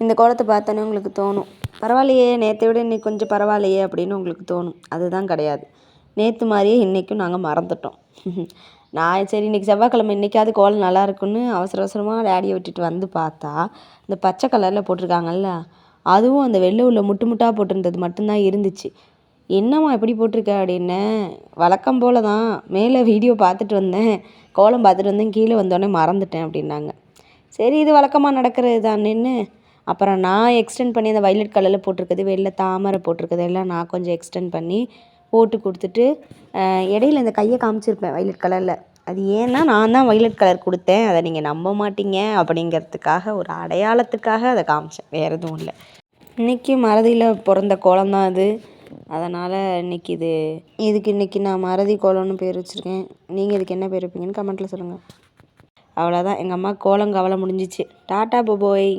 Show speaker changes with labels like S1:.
S1: இந்த கோலத்தை பார்த்தோன்னே உங்களுக்கு தோணும், பரவாயில்லையே நேற்றை விட இன்றைக்கி கொஞ்சம் பரவாயில்லையே அப்படின்னு உங்களுக்கு தோணும். அதுதான் கிடையாது. நேற்று மாதிரியே இன்றைக்கும் நாங்கள் மறந்துட்டோம். நான் சரி இன்றைக்கி செவ்வாய்க்கிழமை இன்றைக்காவது கோலம் நல்லா இருக்குன்னு அவசர அவசரமாக டேடியை விட்டுட்டு வந்து பார்த்தா, இந்த பச்சை கலரில் போட்டிருக்காங்கல்ல, அதுவும் அந்த வெள்ளை உள்ள முட்டு முட்டாக போட்டிருந்தது மட்டும்தான் இருந்துச்சு. என்னம்மா இப்படி போட்டிருக்க அப்படின்னேன். வழக்கம் போல் தான், மேலே வீடியோ பார்த்துட்டு வந்தேன், கோலம் பார்த்துட்டு வந்தேன், கீழே வந்தோடனே மறந்துட்டேன் அப்படின்னாங்க. சரி இது வழக்கமாக நடக்கிறது தானேன்னு அப்புறம் நான் எக்ஸ்டெண்ட் பண்ணி அந்த வைலட் கலரில் போட்டிருக்குது, வெள்ளை தாமரை போட்டிருக்குது எல்லாம் நான் கொஞ்சம் எக்ஸ்டெண்ட் பண்ணி போட்டு கொடுத்துட்டு இடையில இந்த கையை காமிச்சிருப்பேன் வைலட் கலரில். அது ஏன்னா நான் தான் வைலட் கலர் கொடுத்தேன், அதை நீங்கள் நம்ப மாட்டீங்க அப்படிங்கிறதுக்காக, ஒரு அடையாளத்துக்காக அதை காமிச்சேன், வேறு எதுவும் இல்லை. இன்றைக்கி மறதியில் பிறந்த கோலம் தான் அது. அதனால் இதுக்கு இன்றைக்கி நான் மறதி கோலம்னு பேர் வச்சுருக்கேன். நீங்கள் இதுக்கு என்ன பேர் வைப்பீங்கன்னு கமெண்ட்டில் சொல்லுங்கள். அவ்வளோதான், எங்கள் அம்மா கோலம் கவலை முடிஞ்சிச்சு. டாட்டா போய்.